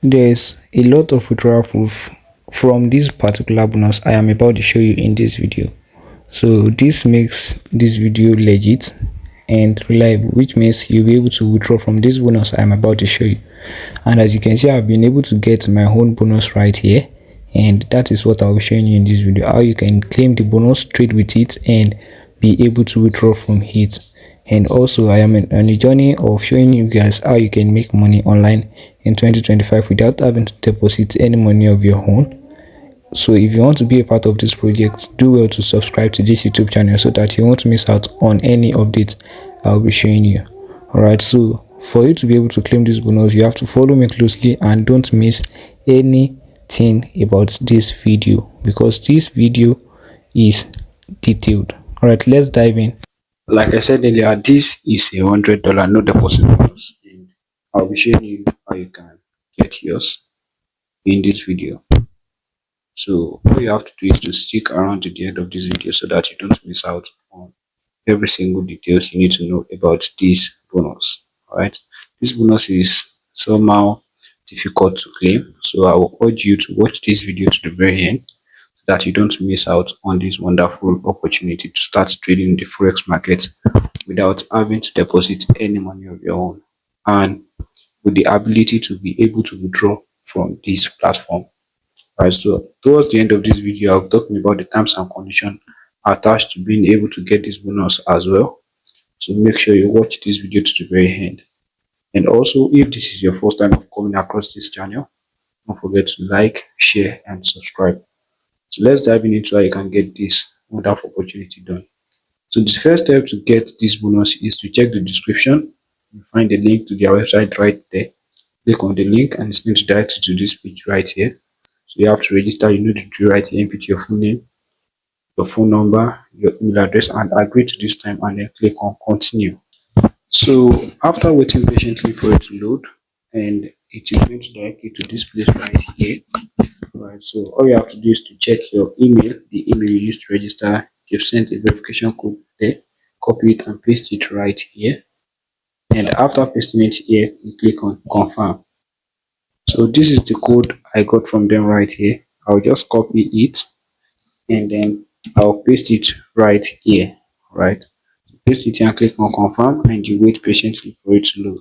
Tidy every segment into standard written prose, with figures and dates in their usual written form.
There's a lot of withdrawal proof from this particular bonus I am about to show you in this video. So this makes this video legit and reliable, which means you'll be able to withdraw from this bonus I am about to show you. And as you can see, I've been able to get my own bonus right here, and that is what I'll be showing you in this video, how you can claim the bonus, trade with it, and be able to withdraw from it. And also I am on a journey of showing you guys how you can make money online in 2025 without having to deposit any money of your own. So if you want to be a part of this project, do well to subscribe to this YouTube channel so that you won't miss out on any updates I'll be showing you. Alright, so for you to be able to claim this bonus, you have to follow me closely and don't miss anything about this video, because this video is detailed. Alright, let's dive in. Like I said earlier, this is a $100 no deposit bonus, and I'll be showing you how you can get yours in this video. So all you have to do is to stick around to the end of this video so that you don't miss out on every single details you need to know about this bonus. Alright, this bonus is somehow difficult to claim, so I will urge you to watch this video to the very end so that you don't miss out on this wonderful opportunity to start trading in the forex market without having to deposit any money of your own, and with the ability to be able to withdraw from this platform. Alright, so towards the end of this video, I'll be talking about the terms and conditions attached to being able to get this bonus as well. So make sure you watch this video to the very end. And also, if this is your first time of coming across this channel, don't forget to like, share, and subscribe. So let's dive into how you can get this wonderful opportunity done. So the first step to get this bonus is to check the description. You find the link to their website right there. Click on the link and it's going to direct you to this page right here. So you have to register. You need to write here, input your full name, your phone number, your email address, and agree to this time, and then click on continue. So after waiting patiently for it to load, and it is going to direct you to this place right here. Right, so all you have to do is to check your email, the email you used to register. You've sent a verification code there, copy it and paste it right here. And after pasting it here, you click on confirm. So this is the code I got from them right here. I'll just copy it and then I'll paste it right here. Right, paste it here and click on confirm, and you wait patiently for it to load.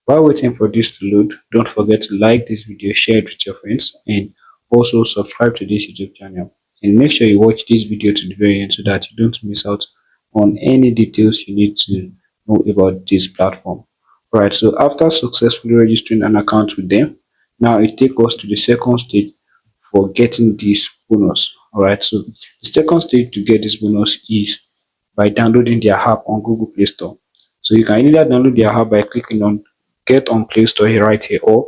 While waiting for this to load, don't forget to like this video, share it with your friends, and also subscribe to this YouTube channel. And make sure you watch this video to the very end so that you don't miss out on any details you need to know about this platform. Alright, so after successfully registering an account with them, now it takes us to the second stage for getting this bonus. Alright, so the second stage to get this bonus is by downloading their app on Google Play Store. So you can either download their app by clicking on get on Play Store here right here, or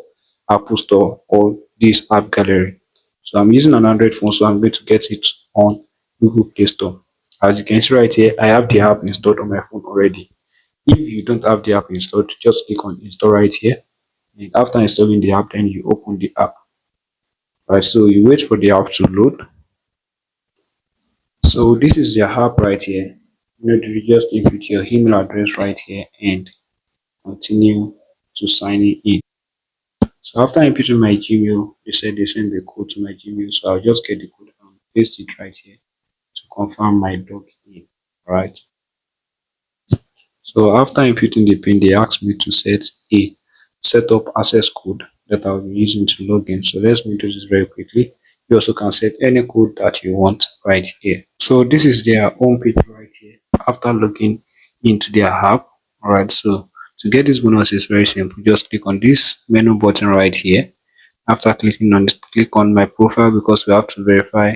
Apple Store, or this app gallery. So I'm using an Android phone, so I'm going to get it on Google Play Store. As you can see right here, I have the app installed on my phone already. If you don't have the app installed, just click on install right here, and after installing the app, then you open the app. Right, so you wait for the app to load. So this is your app right here. You just input your email address right here and continue to sign in. So after inputting my Gmail, they said they send the code to my Gmail, so I'll just get the code and paste it right here to confirm my login. Right. So after inputting the PIN, they asked me to set a setup access code that I'll be using to log in. So let's do this very quickly. You also can set any code that you want right here. So this is their home page right here after logging into their app. Alright, so to get this bonus is very simple. Just click on this menu button right here. After clicking on it, click on my profile, because we have to verify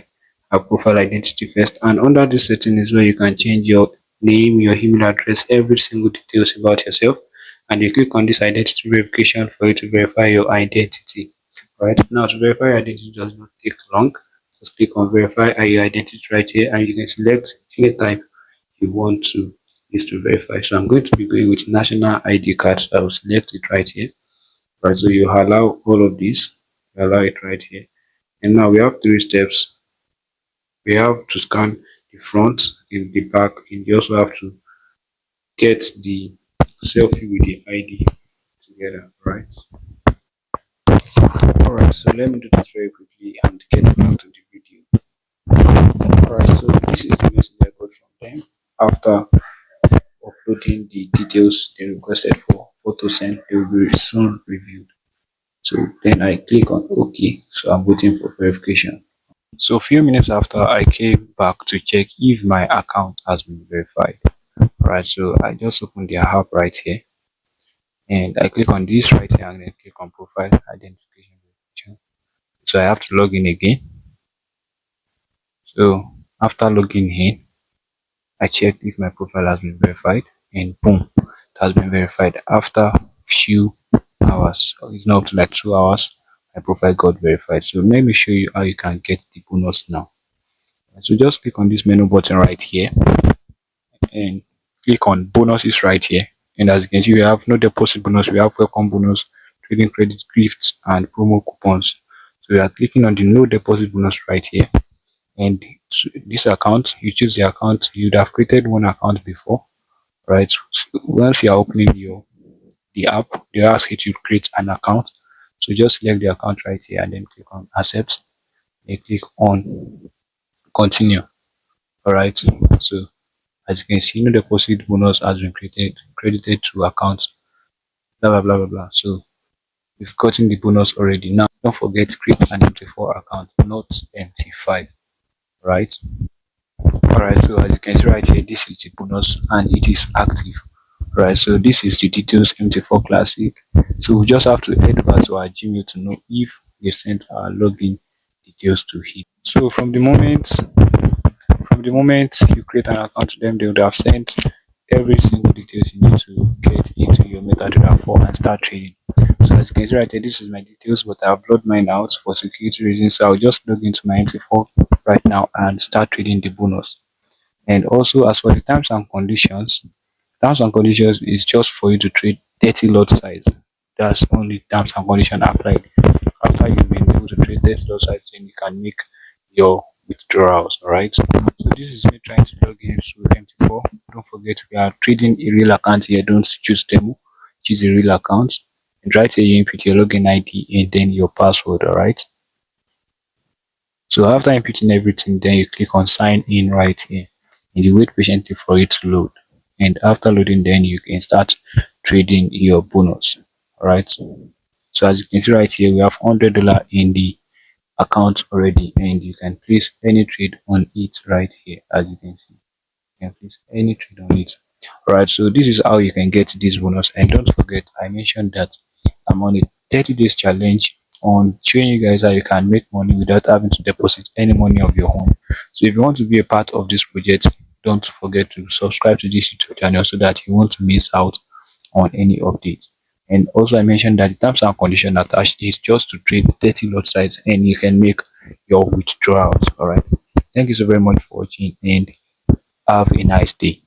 our profile identity first. And under this setting is where you can change your name, your email address, every single details about yourself. And you click on this identity verification for you to verify your identity. Right now, to verify your identity does not take long. Just click on verify your identity right here, and you can select any type you want to use to verify. So I'm going to be going with national ID card. So I will select it right here. Right, so you allow all of this, you allow it right here. And now we have 3 steps. We have to scan the front and the back, and you also have to get the selfie with the ID together, right? Alright, so let me do this very quickly and get back to the video. Alright, so this is the message I got from them after uploading the details they requested for photo sent. They will be soon reviewed. So then I click on OK. So I'm waiting for verification. So a few minutes after, I came back to check if my account has been verified. Alright, so I just opened their app right here, and I click on this right here and then click on profile identification verification. So I have to log in again. So after logging in, I checked if my profile has been verified, and boom, it has been verified after few hours. So it's now up to like 2 hours. My profile got verified. So let me show you how you can get the bonus now. So just click on this menu button right here and click on bonuses right here. And as you can see, we have no deposit bonus, we have welcome bonus, trading credit, gifts, and promo coupons. So we are clicking on the no deposit bonus right here. And this account, you choose the account. You'd have created one account before, right? So once you are opening the app, they ask you to create an account. So just select the account right here and then click on accept. Then click on continue. All right. So as you can see, no deposit bonus has been credited to account. Blah blah blah blah blah. So we've gotten the bonus already. Now don't forget create an MT4 account, not MT5. Right. Alright, so as you can see right here, this is the bonus and it is active. Right, so this is the details MT4 Classic. So we just have to head over to our Gmail to know if they sent our login details to him. So from the moment you create an account to them, they would have sent every single details you need to get into your MetaTrader 4 and start trading. So as you can see right here, this is my details, but I'll upload mine out for security reasons. So I'll just log into my MT4 right now and start trading the bonus. And also, as for the terms and conditions is just for you to trade 30 lot size. That's only terms and condition applied. After you've been able to trade 30 lot size, then you can make your withdrawals. Alright. So this is me trying to log in to MT4. Don't forget, we are trading a real account here. Don't choose demo, choose a real account. And right here you input your login ID and then your password. Alright. So after inputting everything, then you click on sign in right here. And you wait patiently for it to load, and after loading, then you can start trading your bonus. All right, so as you can see right here, we have $100 in the account already, and you can place any trade on it right here. As you can see, you can place any trade on it. All right, so this is how you can get this bonus. And don't forget, I mentioned that I'm on a 30 days challenge on showing you guys how you can make money without having to deposit any money of your own. So if you want to be a part of this project, don't forget to subscribe to this YouTube channel so that you won't miss out on any updates. And also I mentioned that the terms and condition attached is just to trade 30 lot size and you can make your withdrawals. All right, thank you so very much for watching and have a nice day.